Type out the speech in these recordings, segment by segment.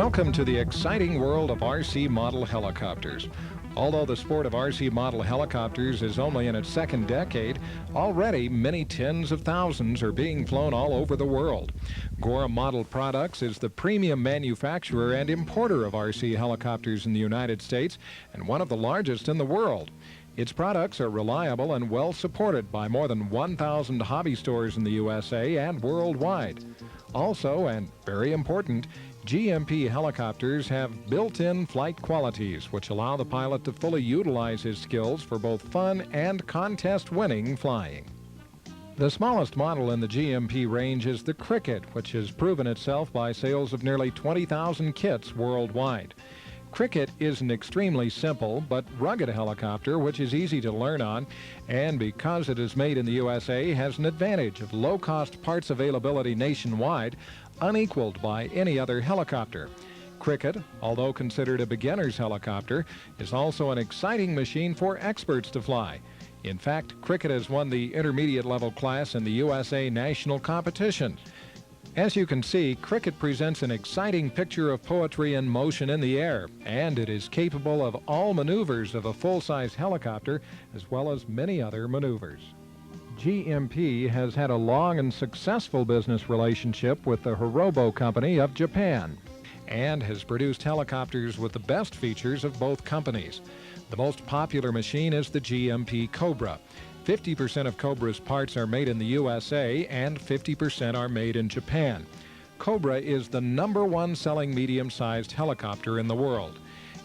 Welcome to the exciting world of RC model helicopters. Although the sport of RC model helicopters is only in its second decade, already many tens of thousands are being flown all over the world. Gorham Model Products is the premium manufacturer and importer of RC helicopters in the United States and one of the largest in the world. Its products are reliable and well supported by more than 1,000 hobby stores in the USA and worldwide. Also, and very important, GMP helicopters have built-in flight qualities which allow the pilot to fully utilize his skills for both fun and contest-winning flying. The smallest model in the GMP range is the Cricket, which has proven itself by sales of nearly 20,000 kits worldwide. Cricket is an extremely simple but rugged helicopter which is easy to learn on, and because it is made in the USA has an advantage of low-cost parts availability nationwide, unequaled by any other helicopter. Cricket, although considered a beginner's helicopter, is also an exciting machine for experts to fly. In fact, Cricket has won the intermediate level class in the USA national competition. As you can see, Cricket presents an exciting picture of poetry in motion in the air, and it is capable of all maneuvers of a full-size helicopter as well as many other maneuvers. GMP has had a long and successful business relationship with the Hirobo company of Japan and has produced helicopters with the best features of both companies. The most popular machine is the GMP Cobra. 50% of Cobra's parts are made in the USA and 50% are made in Japan. Cobra is the #1 selling medium-sized helicopter in the world.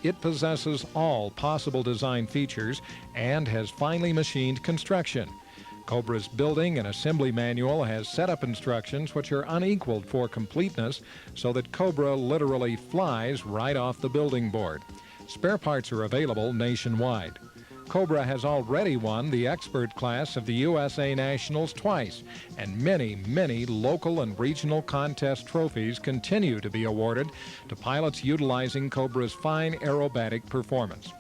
It possesses all possible design features and has finely machined construction. Cobra's building and assembly manual has setup instructions which are unequaled for completeness, so that Cobra literally flies right off the building board. Spare parts are available nationwide. Cobra has already won the expert class of the USA Nationals twice, and many local and regional contest trophies continue to be awarded to pilots utilizing Cobra's fine aerobatic performance.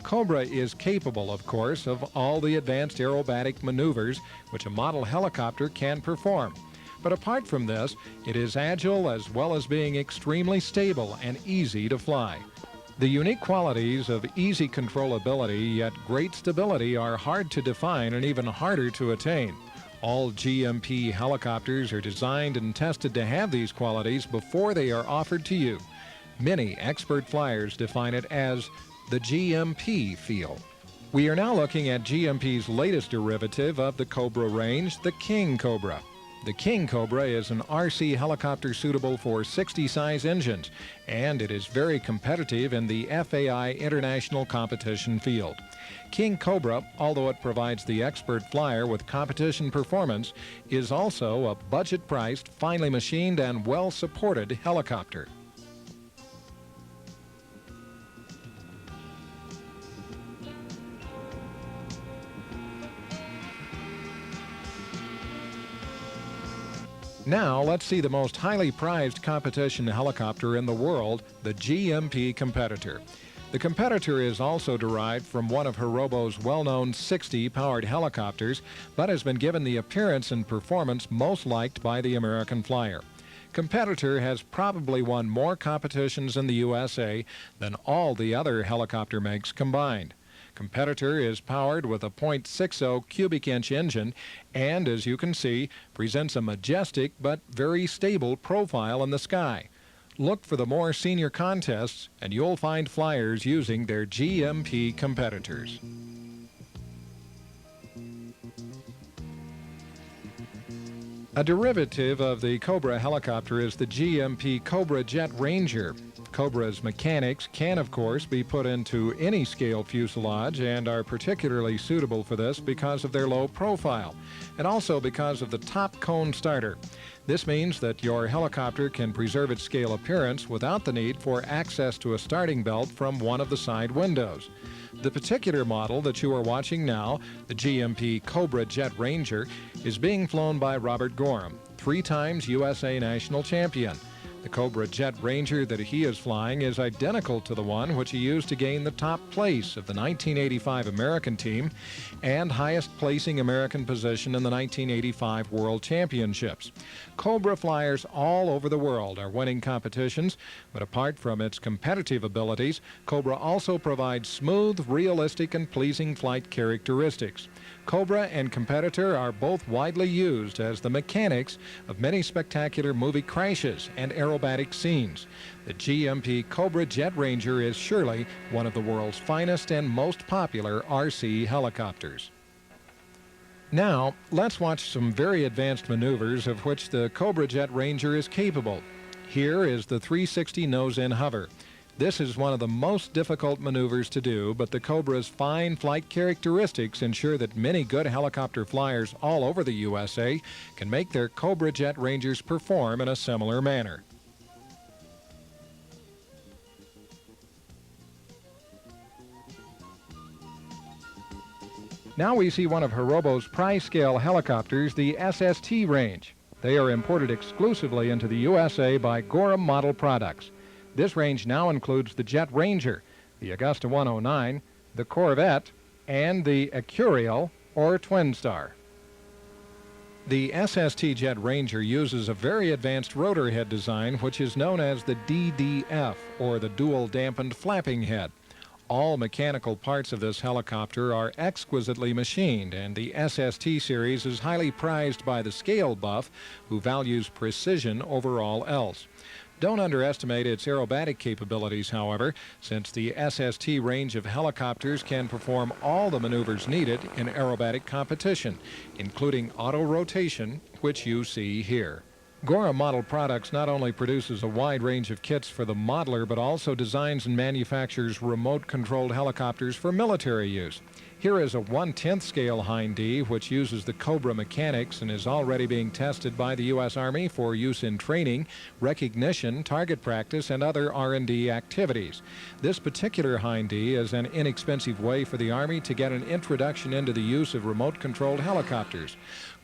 Cobra is capable, of course, of all the advanced aerobatic maneuvers which a model helicopter can perform. But apart from this, it is agile as well as being extremely stable and easy to fly. The unique qualities of easy controllability yet great stability are hard to define and even harder to attain. All GMP helicopters are designed and tested to have these qualities before they are offered to you. Many expert flyers define it as the GMP feel. We are now looking at GMP's latest derivative of the Cobra range, the King Cobra. The King Cobra is an RC helicopter suitable for 60-size engines, and it is very competitive in the FAI international competition field. King Cobra, although it provides the expert flyer with competition performance, is also a budget-priced, finely machined, and well-supported helicopter. Now let's see the most highly prized competition helicopter in the world, the GMP Competitor. The Competitor is also derived from one of Hirobo's well-known 60 powered helicopters, but has been given the appearance and performance most liked by the American flyer. Competitor has probably won more competitions in the USA than all the other helicopter makes combined. Competitor is powered with a .60 cubic inch engine and, as you can see, presents a majestic but very stable profile in the sky. Look for the more senior contests and you'll find flyers using their GMP competitors. A derivative of the Cobra helicopter is the GMP Cobra Jet Ranger. Cobra's mechanics can, of course, be put into any scale fuselage and are particularly suitable for this because of their low profile, and also because of the top cone starter. This means that your helicopter can preserve its scale appearance without the need for access to a starting belt from one of the side windows. The particular model that you are watching now, the GMP Cobra Jet Ranger, is being flown by Robert Gorham, 3 times USA national champion. The Cobra Jet Ranger that he is flying is identical to the one which he used to gain the top place of the 1985 American team and highest placing American position in the 1985 World Championships. Cobra flyers all over the world are winning competitions, but apart from its competitive abilities, Cobra also provides smooth, realistic, and pleasing flight characteristics. Cobra and Competitor are both widely used as the mechanics of many spectacular movie crashes and aerobatic scenes. The GMP Cobra Jet Ranger is surely one of the world's finest and most popular RC helicopters. Now, let's watch some very advanced maneuvers of which the Cobra Jet Ranger is capable. Here is the 360 nose-in hover. This is one of the most difficult maneuvers to do, but the Cobra's fine flight characteristics ensure that many good helicopter flyers all over the USA can make their Cobra Jet Rangers perform in a similar manner. Now we see one of Hirobo's prize scale helicopters, the SST Range. They are imported exclusively into the USA by Gorham Model Products. This range now includes the Jet Ranger, the Augusta 109, the Corvette, and the Ecurial or Twin Star. The SST Jet Ranger uses a very advanced rotor head design which is known as the DDF, or the dual dampened flapping head. All mechanical parts of this helicopter are exquisitely machined, and the SST series is highly prized by the scale buff who values precision over all else. Don't underestimate its aerobatic capabilities, however, since the SST range of helicopters can perform all the maneuvers needed in aerobatic competition, including auto rotation, which you see here. Gorham Model Products not only produces a wide range of kits for the modeler, but also designs and manufactures remote-controlled helicopters for military use. Here is a 1/10 Scale Hind D, which uses the Cobra mechanics and is already being tested by the U.S. Army for use in training, recognition, target practice, and other R&D activities. This particular Hind D is an inexpensive way for the Army to get an introduction into the use of remote-controlled helicopters.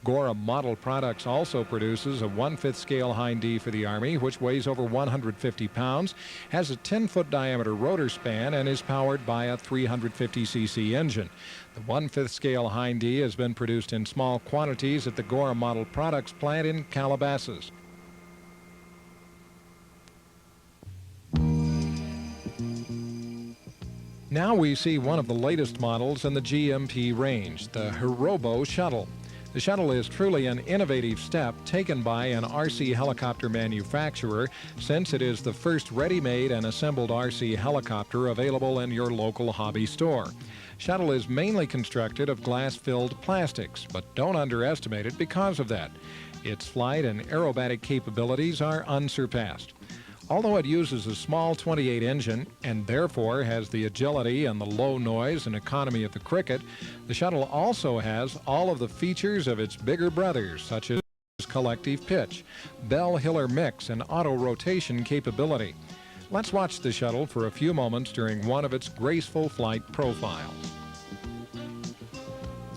Gorham Model Products also produces a 1/5 Scale Hind D for the Army, which weighs over 150 pounds, has a 10-foot diameter rotor span, and is powered by a 350cc engine. The 1/5 Scale Hind D has been produced in small quantities at the Gorham Model Products plant in Calabasas. Now we see one of the latest models in the GMP range, the Hirobo Shuttle. The Shuttle is truly an innovative step taken by an RC helicopter manufacturer, since it is the first ready-made and assembled RC helicopter available in your local hobby store. Shuttle is mainly constructed of glass-filled plastics, but don't underestimate it because of that. Its flight and aerobatic capabilities are unsurpassed. Although it uses a small 28 engine and therefore has the agility and the low noise and economy of the Cricket, the Shuttle also has all of the features of its bigger brothers, such as collective pitch, Bell-Hiller mix, and auto rotation capability. Let's watch the Shuttle for a few moments during one of its graceful flight profiles.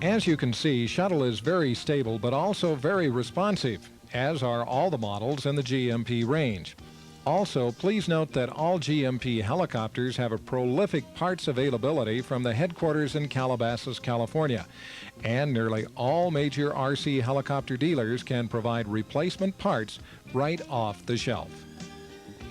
As you can see, Shuttle is very stable but also very responsive, as are all the models in the GMP range. Also, please note that all GMP helicopters have a prolific parts availability from the headquarters in Calabasas, California, and nearly all major RC helicopter dealers can provide replacement parts right off the shelf.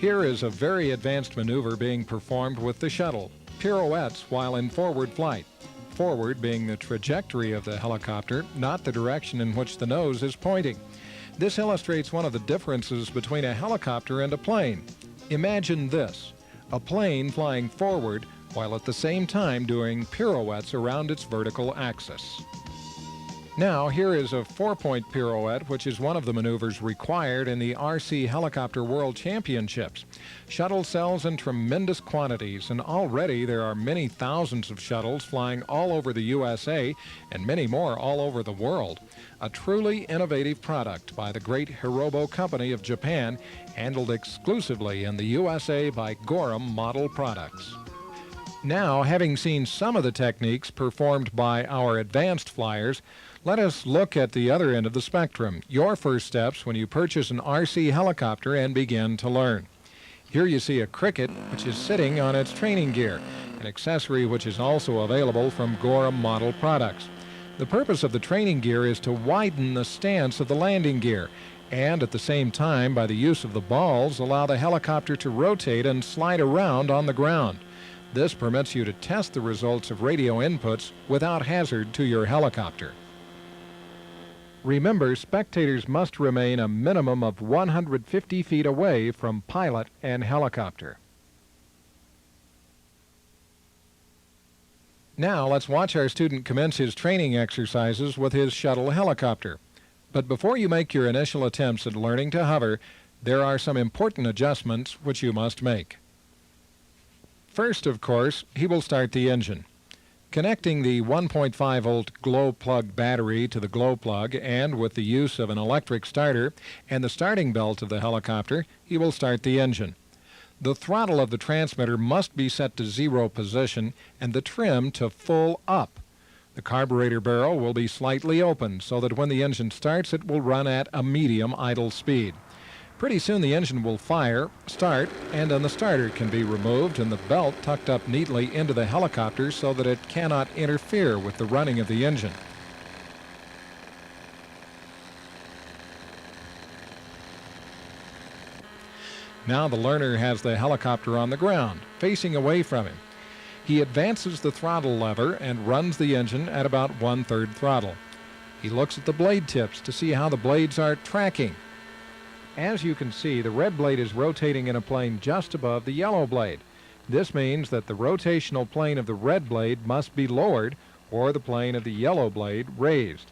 Here is a very advanced maneuver being performed with the Shuttle, pirouettes while in forward flight. Forward being the trajectory of the helicopter, not the direction in which the nose is pointing. This illustrates one of the differences between a helicopter and a plane. Imagine this, a plane flying forward while at the same time doing pirouettes around its vertical axis. Now, here is a 4-point pirouette, which is one of the maneuvers required in the RC Helicopter World Championships. Shuttle sells in tremendous quantities, and already there are many thousands of shuttles flying all over the USA and many more all over the world. A truly innovative product by the great Hirobo Company of Japan, handled exclusively in the USA by Gorham Model Products. Now, having seen some of the techniques performed by our advanced flyers, let us look at the other end of the spectrum, your first steps when you purchase an RC helicopter and begin to learn. Here you see a Cricket which is sitting on its training gear, an accessory which is also available from Gorham model products. The purpose of the training gear is to widen the stance of the landing gear and at the same time, by the use of the balls, allow the helicopter to rotate and slide around on the ground. This permits you to test the results of radio inputs without hazard to your helicopter. Remember, spectators must remain a minimum of 150 feet away from pilot and helicopter. Now let's watch our student commence his training exercises with his shuttle helicopter. But before you make your initial attempts at learning to hover, there are some important adjustments which you must make. First, of course, he will start the engine. Connecting the 1.5 volt glow plug battery to the glow plug and with the use of an electric starter and the starting belt of the helicopter, he will start the engine. The throttle of the transmitter must be set to 0 position and the trim to full up. The carburetor barrel will be slightly open so that when the engine starts it will run at a medium idle speed. Pretty soon the engine will start, and then the starter can be removed and the belt tucked up neatly into the helicopter so that it cannot interfere with the running of the engine. Now the learner has the helicopter on the ground, facing away from him. He advances the throttle lever and runs the engine at about 1/3 throttle. He looks at the blade tips to see how the blades are tracking. As you can see, the red blade is rotating in a plane just above the yellow blade. This means that the rotational plane of the red blade must be lowered or the plane of the yellow blade raised.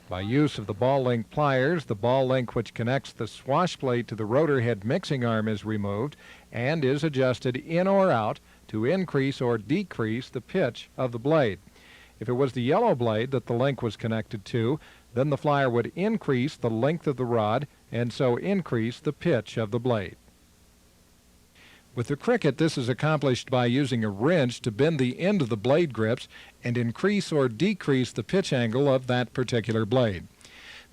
By use of the ball link pliers, the ball link which connects the swash plate to the rotor head mixing arm is removed and is adjusted in or out to increase or decrease the pitch of the blade. If it was the yellow blade that the link was connected to, then the flyer would increase the length of the rod and so increase the pitch of the blade. With the Cricket, this is accomplished by using a wrench to bend the end of the blade grips and increase or decrease the pitch angle of that particular blade.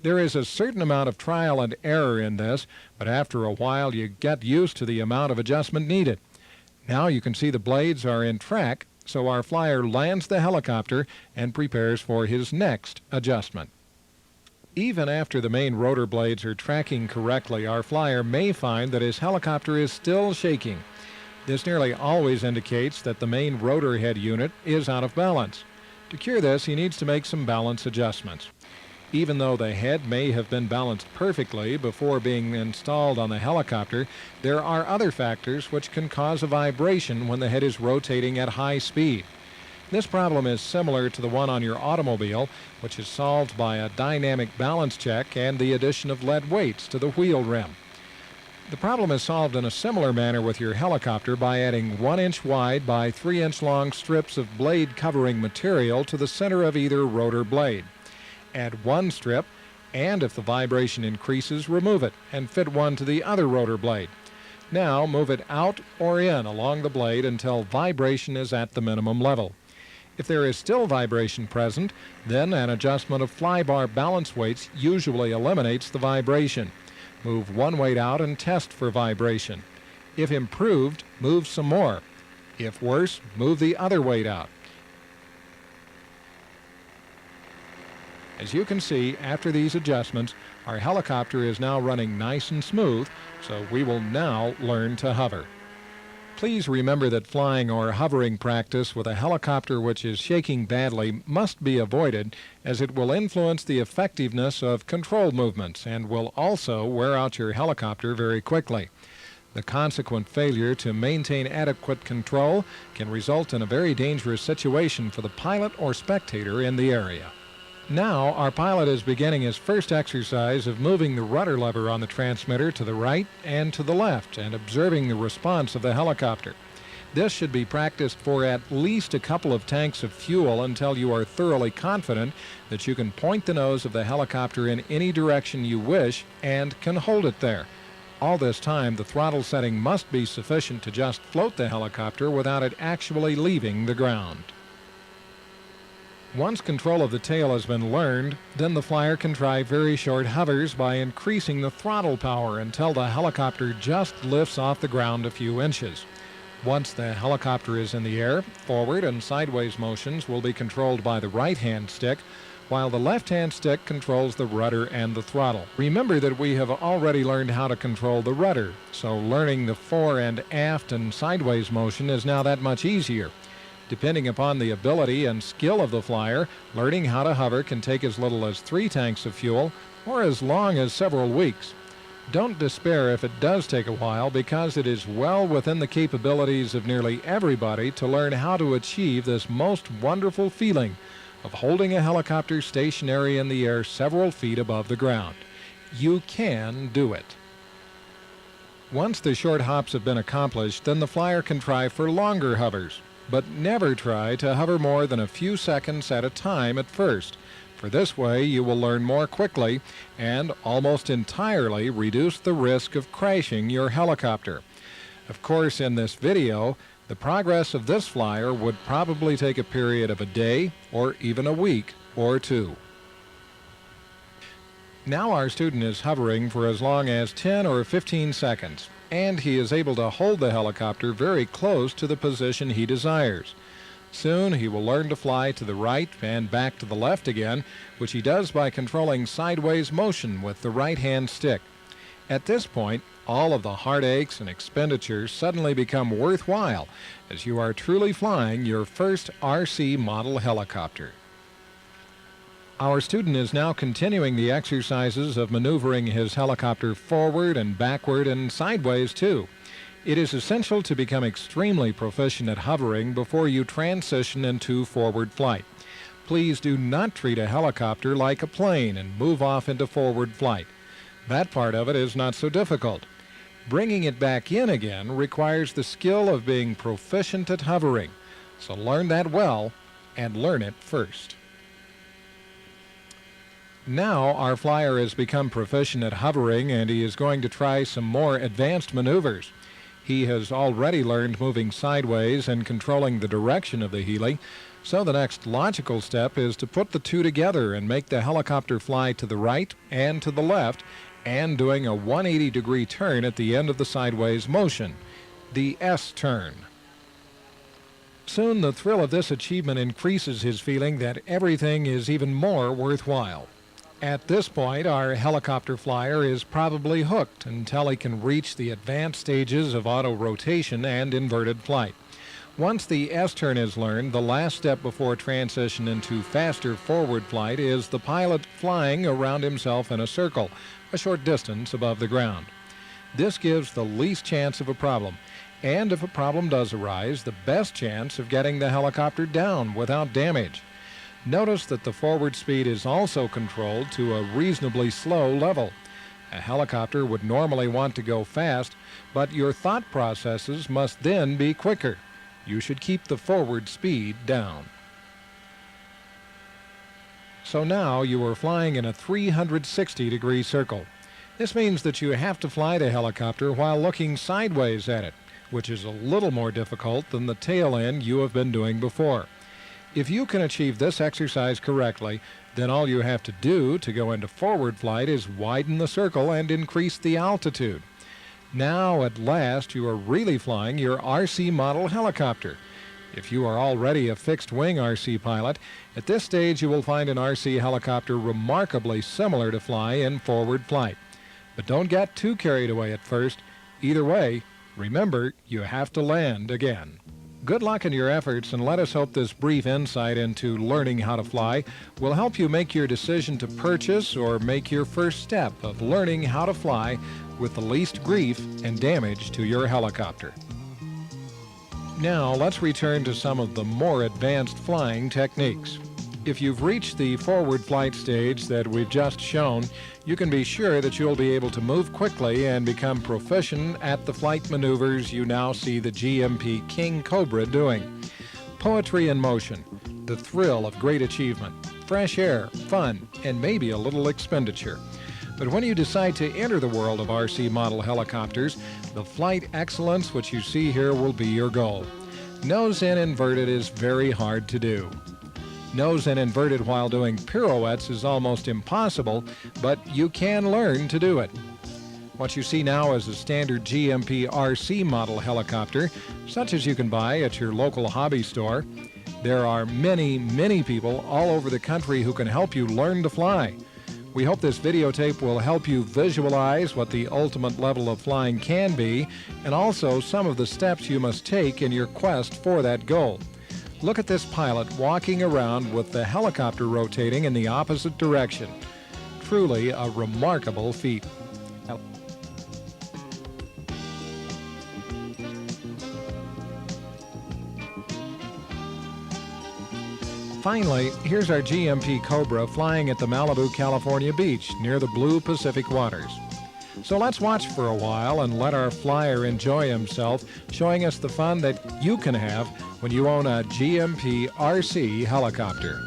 There is a certain amount of trial and error in this, but after a while you get used to the amount of adjustment needed. Now you can see the blades are in track, so our flyer lands the helicopter and prepares for his next adjustment. Even after the main rotor blades are tracking correctly, our flyer may find that his helicopter is still shaking. This nearly always indicates that the main rotor head unit is out of balance. To cure this, he needs to make some balance adjustments. Even though the head may have been balanced perfectly before being installed on the helicopter, there are other factors which can cause a vibration when the head is rotating at high speed. This problem is similar to the one on your automobile, which is solved by a dynamic balance check and the addition of lead weights to the wheel rim. The problem is solved in a similar manner with your helicopter by adding 1 inch wide by 3 inch long strips of blade covering material to the center of either rotor blade. Add 1 strip, and if the vibration increases, remove it and fit one to the other rotor blade. Now move it out or in along the blade until vibration is at the minimum level. If there is still vibration present, then an adjustment of flybar balance weights usually eliminates the vibration. Move one weight out and test for vibration. If improved, move some more. If worse, move the other weight out. As you can see, after these adjustments, our helicopter is now running nice and smooth, so we will now learn to hover. Please remember that flying or hovering practice with a helicopter which is shaking badly must be avoided, as it will influence the effectiveness of control movements and will also wear out your helicopter very quickly. The consequent failure to maintain adequate control can result in a very dangerous situation for the pilot or spectator in the area. Now our pilot is beginning his first exercise of moving the rudder lever on the transmitter to the right and to the left and observing the response of the helicopter. This should be practiced for at least a couple of tanks of fuel until you are thoroughly confident that you can point the nose of the helicopter in any direction you wish and can hold it there. All this time, the throttle setting must be sufficient to just float the helicopter without it actually leaving the ground. Once control of the tail has been learned, then the flyer can try very short hovers by increasing the throttle power until the helicopter just lifts off the ground a few inches. Once the helicopter is in the air, forward and sideways motions will be controlled by the right-hand stick, while the left-hand stick controls the rudder and the throttle. Remember that we have already learned how to control the rudder, so learning the fore and aft and sideways motion is now that much easier. Depending upon the ability and skill of the flyer, learning how to hover can take as little as 3 tanks of fuel or as long as several weeks. Don't despair if it does take a while, because it is well within the capabilities of nearly everybody to learn how to achieve this most wonderful feeling of holding a helicopter stationary in the air several feet above the ground. You can do it. Once the short hops have been accomplished, then the flyer can try for longer hovers. But never try to hover more than a few seconds at a time at first, for this way you will learn more quickly and almost entirely reduce the risk of crashing your helicopter. Of course, in this video, the progress of this flyer would probably take a period of a day or even a week or 2. Now our student is hovering for as long as 10 or 15 seconds, and he is able to hold the helicopter very close to the position he desires. Soon he will learn to fly to the right and back to the left again, which he does by controlling sideways motion with the right-hand stick. At this point, all of the heartaches and expenditures suddenly become worthwhile, as you are truly flying your first RC model helicopter. Our student is now continuing the exercises of maneuvering his helicopter forward and backward and sideways too. It is essential to become extremely proficient at hovering before you transition into forward flight. Please do not treat a helicopter like a plane and move off into forward flight. That part of it is not so difficult. Bringing it back in again requires the skill of being proficient at hovering. So learn that well, and learn it first. Now our flyer has become proficient at hovering, and he is going to try some more advanced maneuvers. He has already learned moving sideways and controlling the direction of the heli, so the next logical step is to put the two together and make the helicopter fly to the right and to the left, and doing a 180-degree turn at the end of the sideways motion, the S-turn. Soon the thrill of this achievement increases his feeling that everything is even more worthwhile. At this point, our helicopter flyer is probably hooked until he can reach the advanced stages of auto-rotation and inverted flight. Once the S-turn is learned, the last step before transition into faster forward flight is the pilot flying around himself in a circle, a short distance above the ground. This gives the least chance of a problem, and if a problem does arise, the best chance of getting the helicopter down without damage. Notice that the forward speed is also controlled to a reasonably slow level. A helicopter would normally want to go fast, but your thought processes must then be quicker. You should keep the forward speed down. So now you are flying in a 360-degree circle. This means that you have to fly the helicopter while looking sideways at it, which is a little more difficult than the tail end you have been doing before. If you can achieve this exercise correctly, then all you have to do to go into forward flight is widen the circle and increase the altitude. Now at last you are really flying your RC model helicopter. If you are already a fixed-wing RC pilot, at this stage you will find an RC helicopter remarkably similar to fly in forward flight. But don't get too carried away at first. Either way, remember, you have to land again. Good luck in your efforts, and let us hope this brief insight into learning how to fly will help you make your decision to purchase or make your first step of learning how to fly with the least grief and damage to your helicopter. Now let's return to some of the more advanced flying techniques. If you've reached the forward flight stage that we've just shown, you can be sure that you'll be able to move quickly and become proficient at the flight maneuvers you now see the GMP King Cobra doing. Poetry in motion, the thrill of great achievement, fresh air, fun, and maybe a little expenditure. But when you decide to enter the world of RC model helicopters, the flight excellence which you see here will be your goal. Nose in inverted is very hard to do. Nose in inverted while doing pirouettes is almost impossible, but you can learn to do it. What you see now is a standard GMP RC model helicopter, such as you can buy at your local hobby store. There are many people all over the country who can help you learn to fly. We hope this videotape will help you visualize what the ultimate level of flying can be, and also some of the steps you must take in your quest for that goal. Look at this pilot walking around with the helicopter rotating in the opposite direction. Truly a remarkable feat. Finally, here's our GMP Cobra flying at the Malibu, California beach near the blue Pacific waters. So let's watch for a while and let our flyer enjoy himself, showing us the fun that you can have when you own a GMP RC helicopter.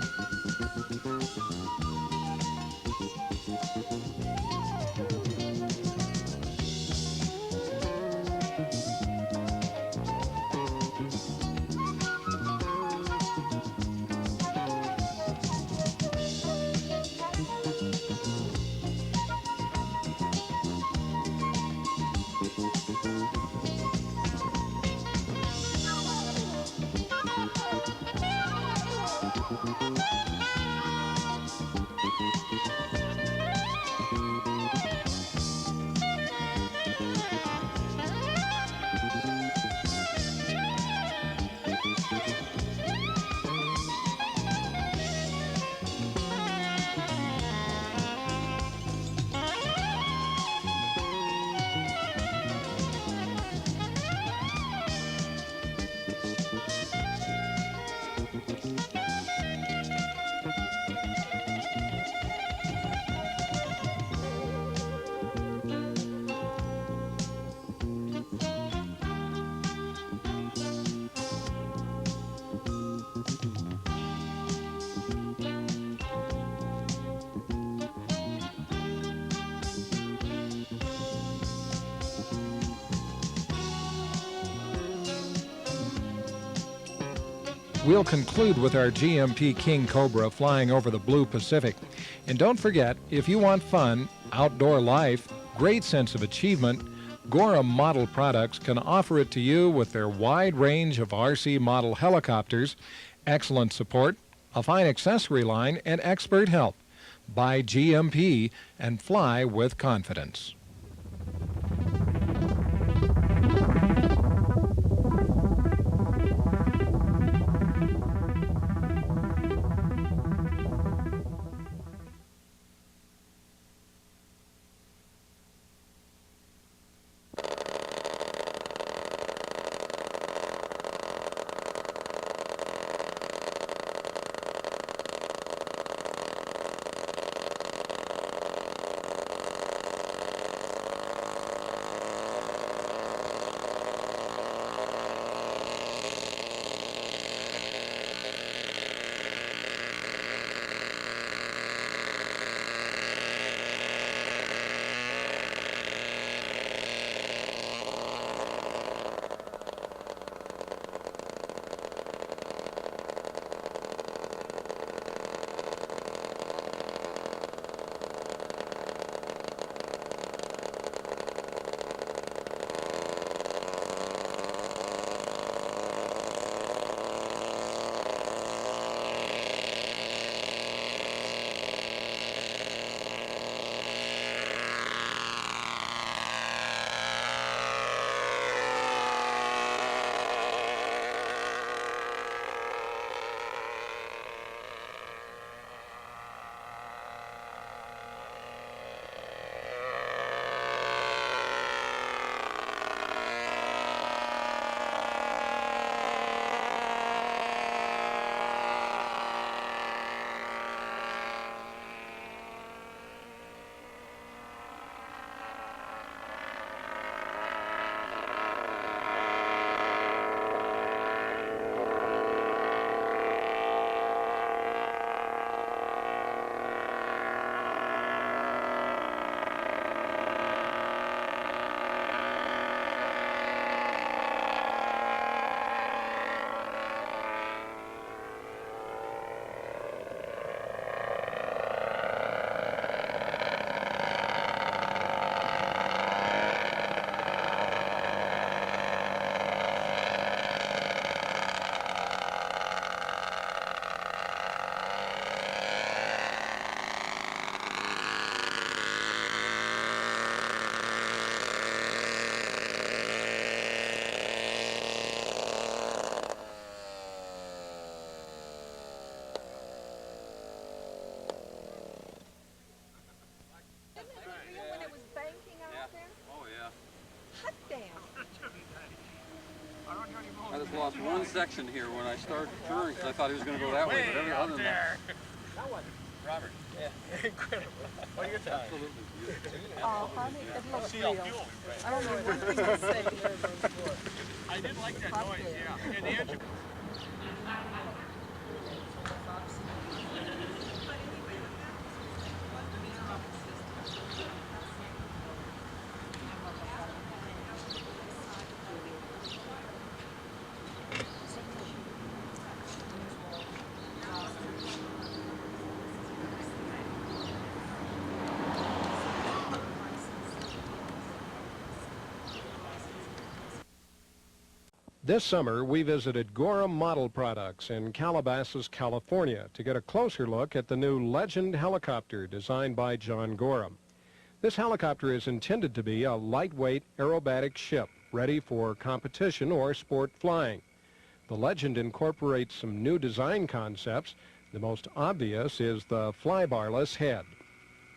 We'll conclude with our GMP King Cobra flying over the blue Pacific. And don't forget, if you want fun, outdoor life, great sense of achievement, Gorham Model Products can offer it to you with their wide range of RC model helicopters, excellent support, a fine accessory line, and expert help. Buy GMP and fly with confidence. section here when I started turning because I thought he was going to go that way. But other than that, that one. Robert. Yeah. Incredible. What are your thoughts? Absolutely beautiful. Honey, it looks real. I don't know one thing to say. I did like that noise, yeah. And the engine. This summer, we visited Gorham Model Products in Calabasas, California, to get a closer look at the new Legend helicopter designed by John Gorham. This helicopter is intended to be a lightweight aerobatic ship ready for competition or sport flying. The Legend incorporates some new design concepts. The most obvious is the flybarless head.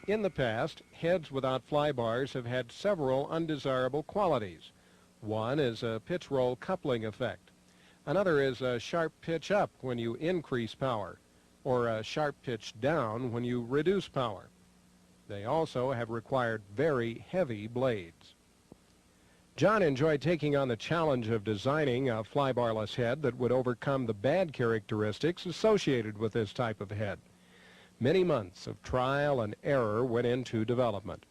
In the past, heads without flybars have had several undesirable qualities. One is a pitch roll coupling effect. Another is a sharp pitch up when you increase power, or a sharp pitch down when you reduce power. They also have required very heavy blades. John enjoyed taking on the challenge of designing a flybarless head that would overcome the bad characteristics associated with this type of head. Many months of trial and error went into development.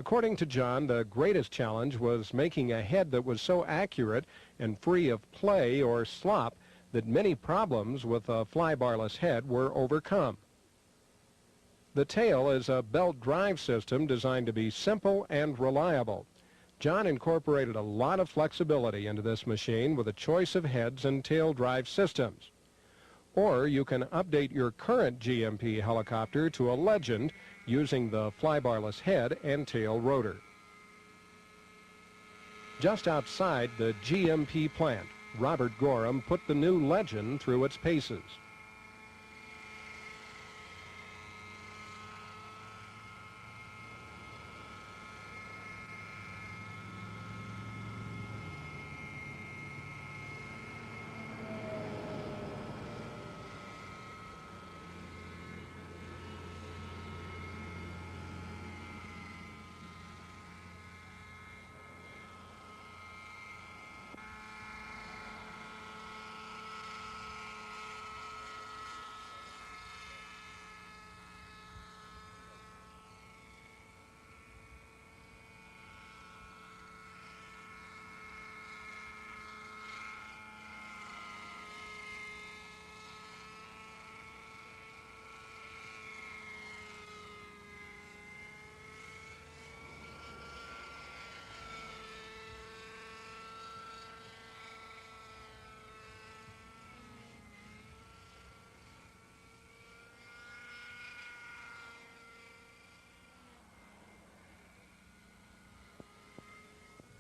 According to John, the greatest challenge was making a head that was so accurate and free of play or slop that many problems with a flybarless head were overcome. The tail is a belt drive system designed to be simple and reliable. John incorporated a lot of flexibility into this machine with a choice of heads and tail drive systems. Or you can update your current GMP helicopter to a Legend using the flybarless head and tail rotor. Just outside the GMP plant, Robert Gorham put the new Legend through its paces.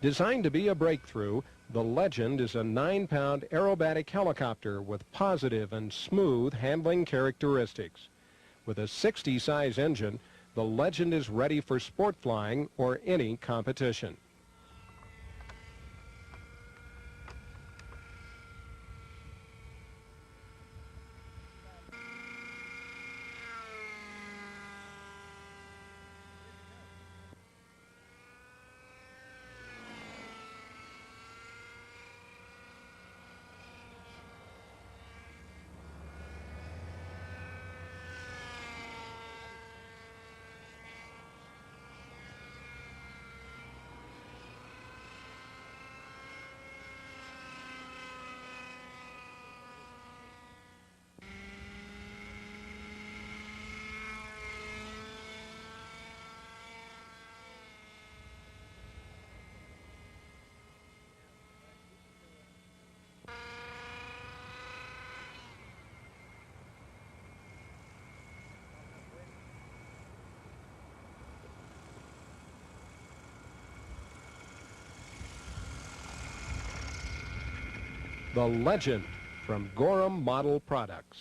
Designed to be a breakthrough, the Legend is a 9-pound aerobatic helicopter with positive and smooth handling characteristics. With a 60-size engine, the Legend is ready for sport flying or any competition. The Legend from Gorham Model Products.